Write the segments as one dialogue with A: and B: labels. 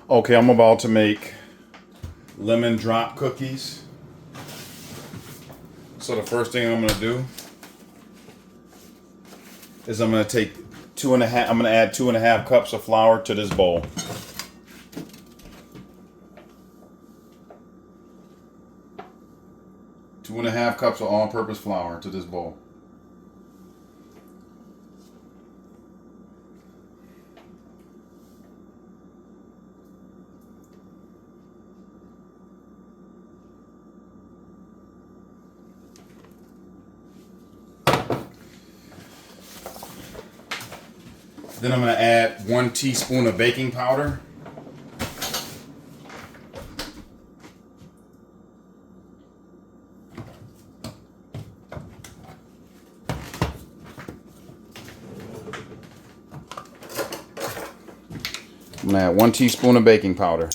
A: Okay, I'm about to make lemon drop cookies. So the first thing I'm gonna do is I'm gonna take I'm gonna add 2.5 cups of flour to this bowl. Two and a half cups of all-purpose flour to this bowl. Then I'm going to add 1 teaspoon of baking powder. I'm going to add 1 teaspoon of baking powder.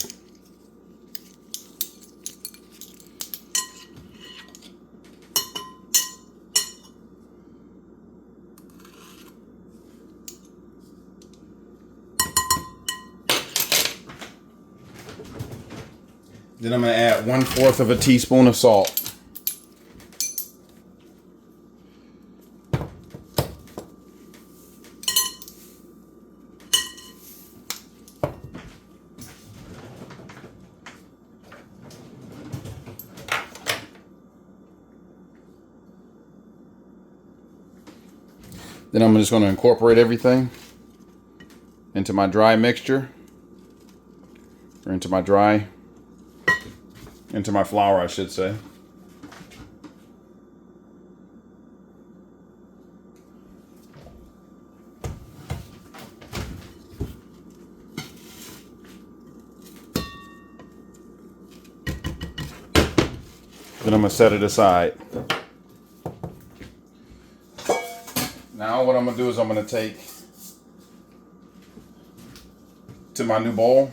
A: Then I'm going to add 1/4 of a teaspoon of salt. Then I'm just going to incorporate everything into my dry mixture, or into my flour, I should say. Then I'm going to set it aside. Now what I'm going to do is I'm going to take to my new bowl.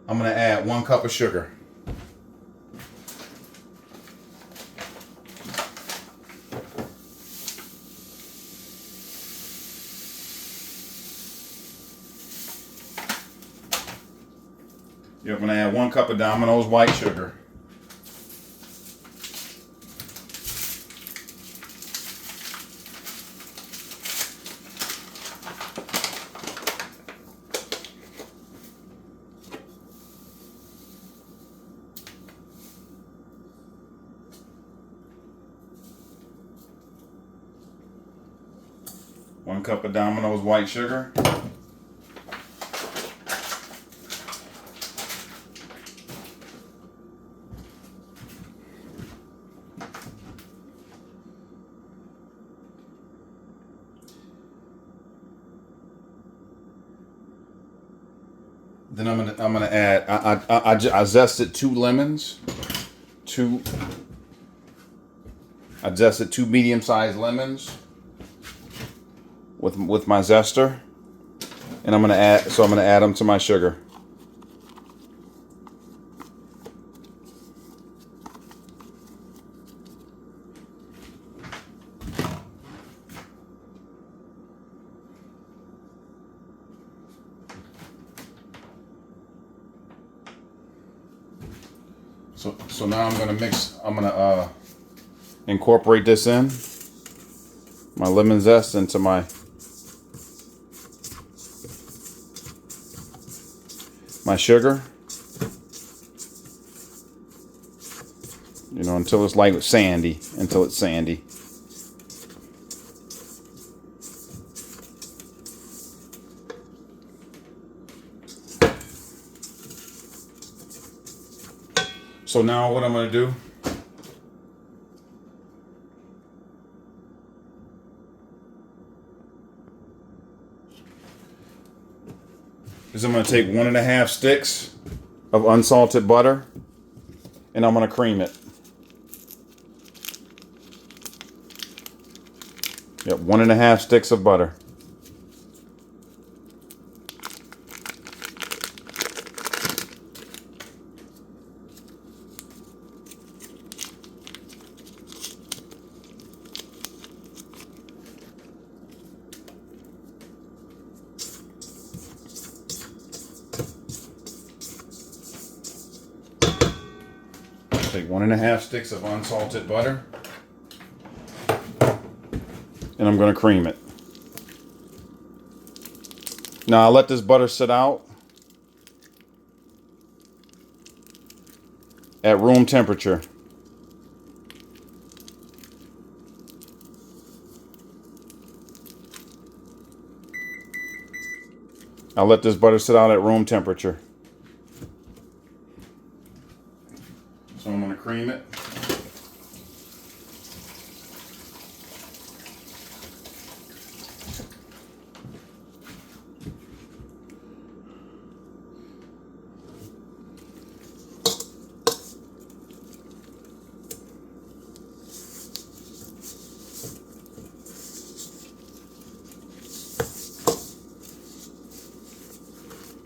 A: I'm going to add 1 cup of sugar. You're going to add 1 cup of Domino's white sugar. One cup of Domino's white sugar. Then I'm gonna add. I zested 2 lemons. I zested 2 medium-sized lemons with my zester, and I'm gonna add them to my sugar. So now I'm gonna incorporate this in my lemon zest into my sugar, until it's like sandy, until it's sandy. So now what I'm going to do is I'm going to take 1.5 sticks of unsalted butter, and I'm going to cream it. Yep, 1.5 sticks of butter. take 1.5 sticks of unsalted butter, and I'm going to cream it. Now I'll let this butter sit out at room temperature. I'll let this butter sit out at room temperature. So I'm going to cream it.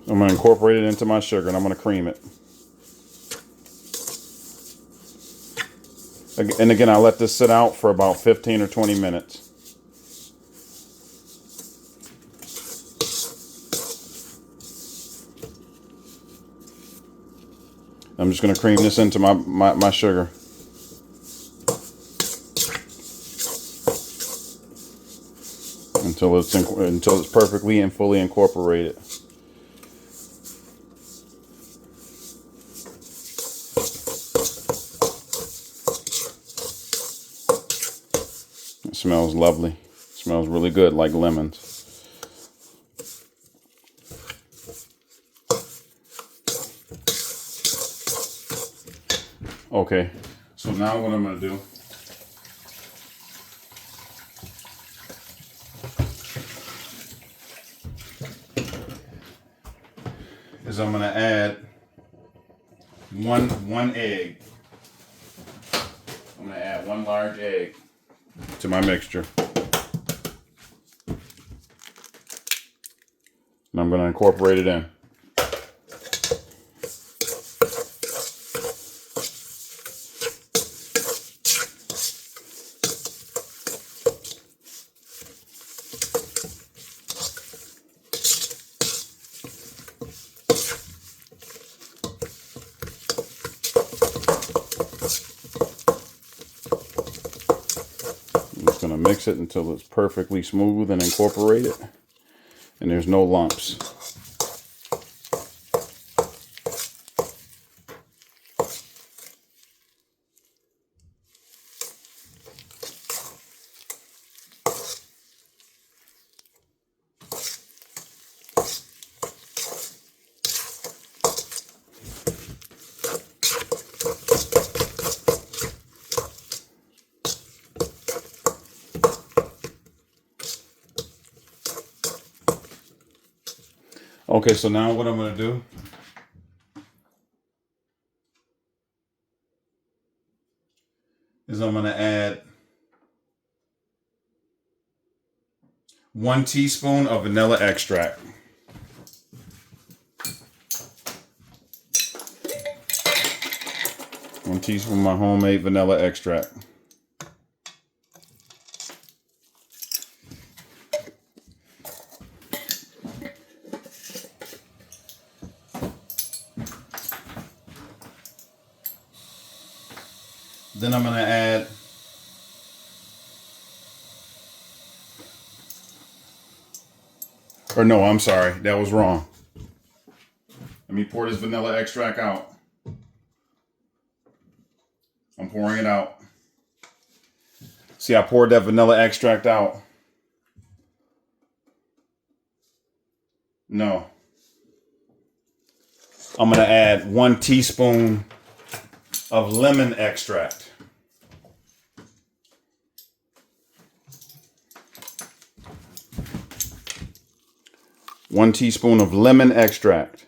A: I'm going to incorporate it into my sugar, and I'm going to cream it. And again, I'll let this sit out for about 15 or 20 minutes. I'm just going to cream this into my sugar. Until it's perfectly and fully incorporated. It smells lovely. It smells really good, like lemons. Okay, so now what I'm going to do is I'm going to add one egg. I'm going to add 1 large egg to my mixture. And I'm going to incorporate it in. I'm just going to mix it until it's perfectly smooth and incorporated, and there's no lumps. Okay, so now what I'm going to do is I'm going to add 1 teaspoon of vanilla extract. One teaspoon of my homemade vanilla extract. Then I'm going to add or no, I'm sorry, that was wrong. Let me pour this vanilla extract out. I'm pouring it out. See, I poured that vanilla extract out. No. I'm going to add 1 teaspoon of lemon extract. One teaspoon of lemon extract.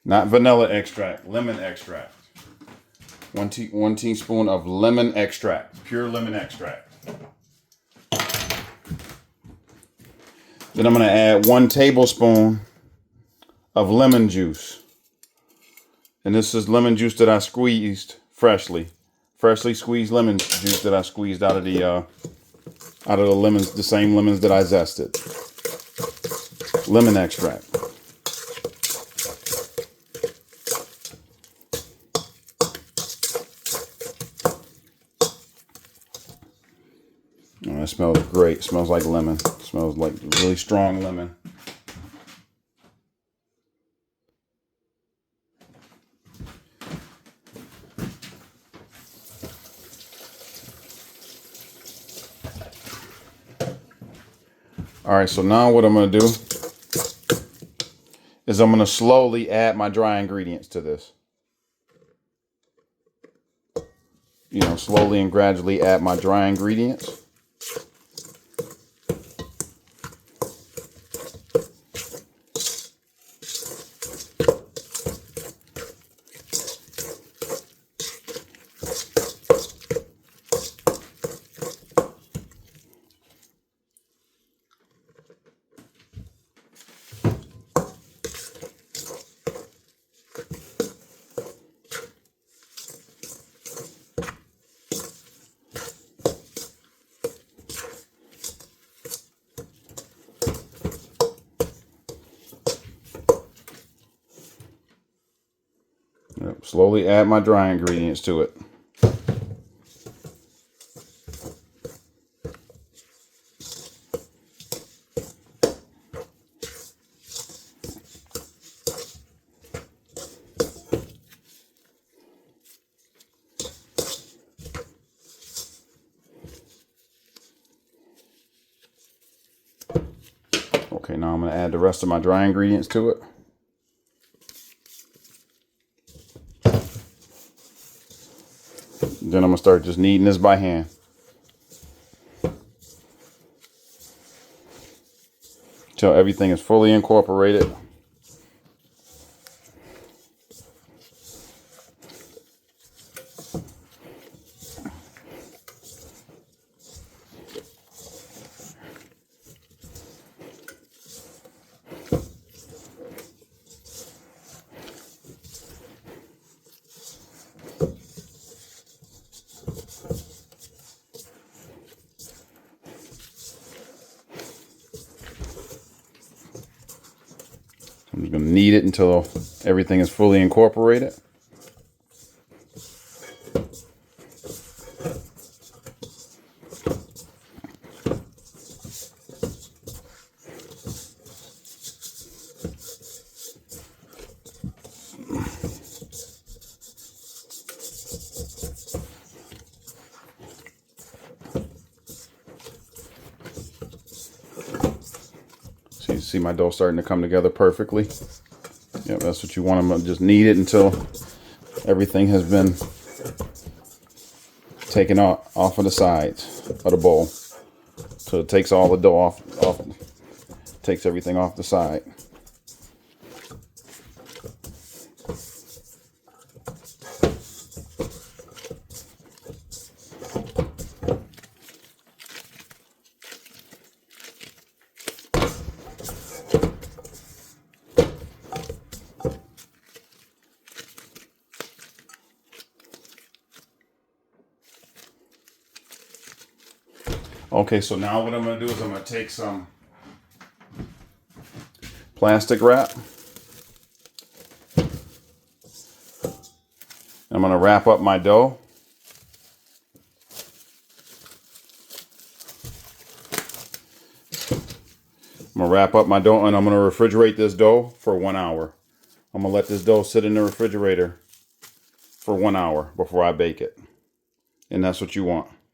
A: Not vanilla extract, lemon extract. One teaspoon of lemon extract, pure lemon extract. Then I'm going to add 1 tablespoon of lemon juice. And this is lemon juice that I squeezed freshly. Freshly squeezed lemon juice that I squeezed out of the lemons, the same lemons that I zested. Lemon extract. it smells great. It smells like lemon. It smells like really strong lemon. All right, so now what I'm going to do is I'm going to slowly add my dry ingredients to this. You know, slowly and gradually add my dry ingredients. Yep, slowly add my dry ingredients to it. Okay, now I'm going to add the rest of my dry ingredients to it. Then I'm going to start just kneading this by hand. Till everything is fully incorporated. I'm just going to knead it until everything is fully incorporated. So you see my dough starting to come together perfectly. Yep, that's what you want. I'm going to just knead it until everything has been taken off of the sides of the bowl. So it takes all the dough off, takes everything off the side. Okay, so now what I'm going to do is I'm going to take some plastic wrap. I'm going to wrap up my dough. I'm going to wrap up my dough and I'm going to refrigerate this dough for 1 hour. I'm going to let this dough sit in the refrigerator for 1 hour before I bake it. And that's what you want.